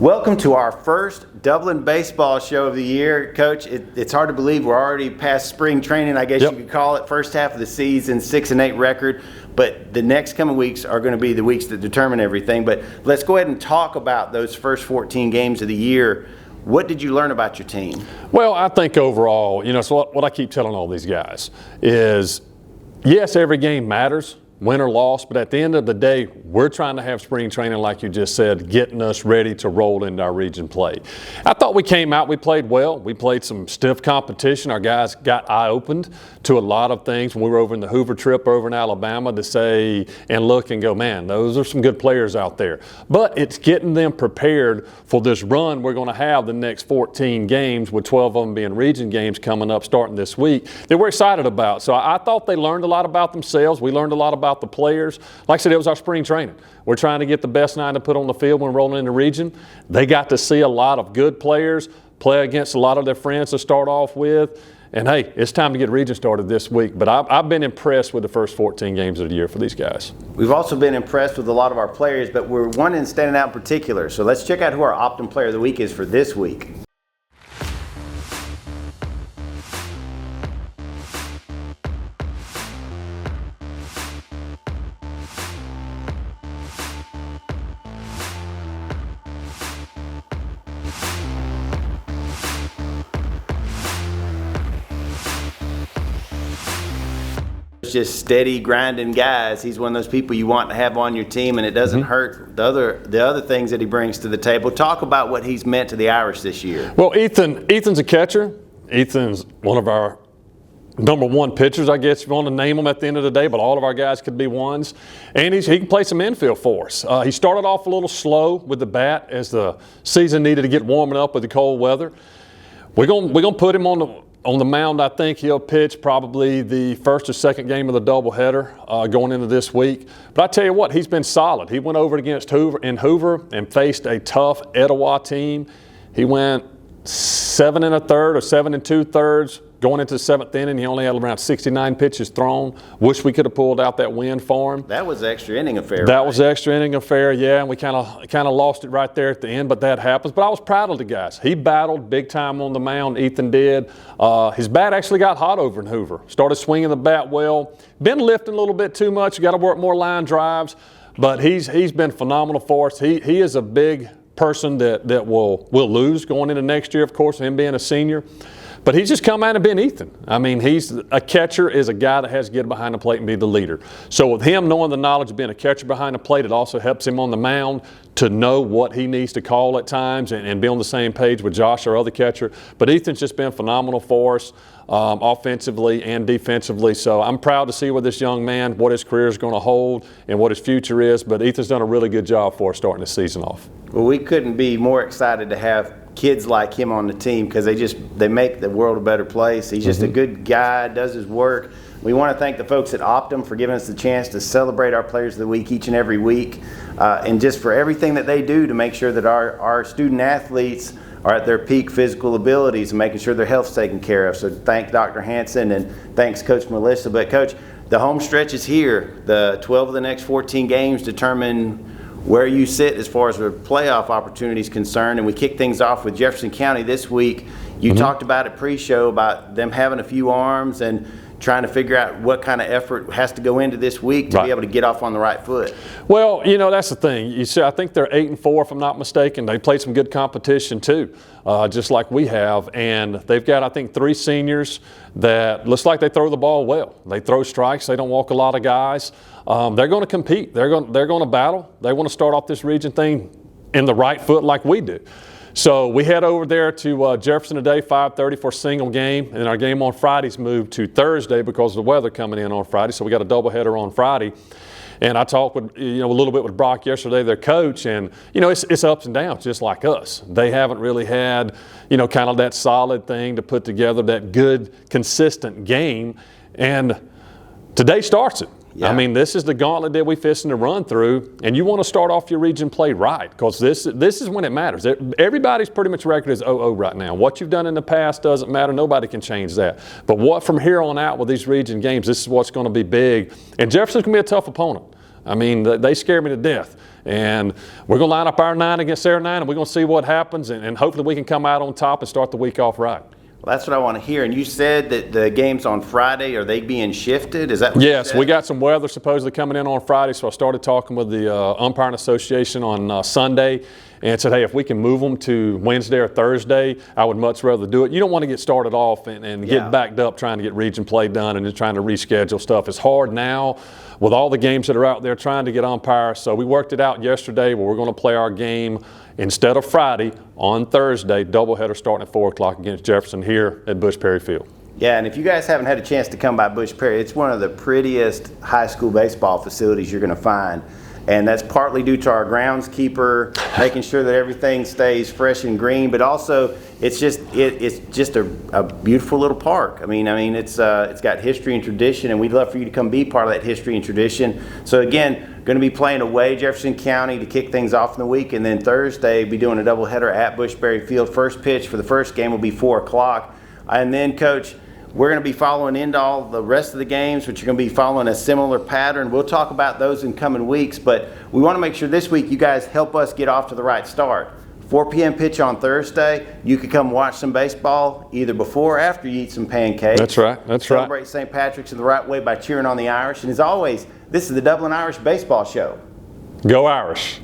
Welcome to our first Dublin baseball show of the year. Coach, it's hard to believe we're already past spring training, I guess you could call it. First half of the season, 6-8 record. But the next coming weeks are going to be the weeks that determine everything. But let's go ahead and talk about those first 14 games of the year. What did you learn about your team? Well, I think overall, so what I keep telling all these guys is, yes, every game matters, win or loss, but at the end of the day, we're trying to have spring training, like you just said, getting us ready to roll into our region play. I thought we came out, we played well. We played some stiff competition. Our guys got eye-opened to a lot of things when we were over in the Hoover trip over in Alabama to say and look and go, man, those are some good players out there. But it's getting them prepared for this run we're going to have the next 14 games, with 12 of them being region games coming up starting this week, that we're excited about. So I thought they learned a lot about themselves. We learned a lot about the players. Like I said, it was our spring training. We're trying to get the best nine to put on the field when rolling in the region. They got to see a lot of good players play against a lot of their friends to start off with. And hey, it's time to get region started this week. But I've been impressed with the first 14 games of the year for these guys. We've also been impressed with a lot of our players, but we're one in standing out in particular. So let's check out who our Optim Player of the Week is for this week. Just steady grinding guys. He's one of those people you want to have on your team, and it doesn't hurt the other things that he brings to the table. Talk about what he's meant to the Irish this year. Well, Ethan's a catcher. Ethan's one of our number one pitchers, I guess, if you want to name them at the end of the day, but all of our guys could be ones. And he can play some infield for us. He started off a little slow with the bat as the season needed to get warming up with the cold weather. We're gonna put him on the mound. I think he'll pitch probably the first or second game of the doubleheader going into this week. But I tell you what, he's been solid. He went over against Hoover and faced a tough Etowah team. He went 7 1/3 or 7 2/3 going into the seventh inning. He only had around 69 pitches thrown. Wish we could have pulled out that win for him. That was the extra inning affair. That was the extra inning affair, yeah, and we kind of lost it right there at the end, but that happens. But I was proud of the guys. He battled big time on the mound, Ethan did. His bat actually got hot over in Hoover. Started swinging the bat well. Been lifting a little bit too much. Got to work more line drives, but he's been phenomenal for us. He is a big person that will lose going into next year, of course, him being a senior. But he's just come out and been Ethan. I mean, he's a catcher is a guy that has to get behind the plate and be the leader. So with him knowing the knowledge of being a catcher behind the plate, it also helps him on the mound to know what he needs to call at times and be on the same page with Josh, our other catcher. But Ethan's just been phenomenal for us offensively and defensively. So I'm proud to see with this young man what his career is going to hold and what his future is. But Ethan's done a really good job for us starting the season off. Well, we couldn't be more excited to have kids like him on the team because they make the world a better place. He's just a good guy, does his work. We want to thank the folks at Optim for giving us the chance to celebrate our Players of the Week each and every week, and just for everything that they do to make sure that our student athletes are at their peak physical abilities and making sure their health's taken care of. So thank Dr. Hanson and thanks Coach Melissa. But Coach, the home stretch is here. The 12 of the next 14 games determine where you sit as far as the playoff opportunity is concerned. And we kick things off with Jefferson County this week. You talked about it pre-show about them having a few arms and trying to figure out what kind of effort has to go into this week to be able to get off on the right foot. Well, that's the thing. You see, I think they're 8-4 if I'm not mistaken. They played some good competition too, just like we have. And they've got, I think, 3 seniors that looks like they throw the ball well. They throw strikes. They don't walk a lot of guys. They're going to compete. They're going to battle. They want to start off this region thing in the right foot like we do. So we head over there to Jefferson today, 5:30 for a single game. And our game on Friday's moved to Thursday because of the weather coming in on Friday. So we got a doubleheader on Friday. And I talked with, a little bit with Brock yesterday, their coach, and, it's ups and downs just like us. They haven't really had, kind of that solid thing to put together, that good, consistent game. And today starts it. Yeah. I mean, this is the gauntlet that we're fixing to run through, and you want to start off your region play right because this is when it matters. Everybody's pretty much record is 0-0 right now. What you've done in the past doesn't matter. Nobody can change that. But what from here on out with these region games, this is what's going to be big. And Jefferson's going to be a tough opponent. I mean, they scare me to death. And we're going to line up our 9 against their 9, and we're going to see what happens, and hopefully we can come out on top and start the week off right. Well, that's what I want to hear. And you said that the game's on Friday. Are they being shifted? Is that what you Yes, said? we got some weather supposedly coming in on Friday, so I started talking with the umpiring association on Sunday and said, hey, if we can move them to Wednesday or Thursday, I would much rather do it. You don't want to get started off and get backed up trying to get region play done and just trying to reschedule stuff. It's hard now with all the games that are out there trying to get umpires. So we worked it out yesterday where we're going to play our game instead of Friday on Thursday, doubleheader starting at 4 o'clock against Jefferson here at Bush Perry Field. Yeah, and if you guys haven't had a chance to come by Bush Perry, it's one of the prettiest high school baseball facilities you're going to find. And that's partly due to our groundskeeper making sure that everything stays fresh and green, but also it's just a beautiful little park. I mean it's got history and tradition, and we'd love for you to come be part of that history and tradition. So again, going to be playing away Jefferson County to kick things off in the week, and then Thursday be doing a doubleheader at Bush Perry Field. First pitch for the first game will be 4 o'clock, and then Coach, we're going to be following into all the rest of the games, which are going to be following a similar pattern. We'll talk about those in coming weeks, but we want to make sure this week you guys help us get off to the right start. 4 p.m. pitch on Thursday. You could come watch some baseball either before or after you eat some pancakes. That's right. Celebrate St. Patrick's in the right way by cheering on the Irish. And as always, this is the Dublin Irish Baseball Show. Go Irish.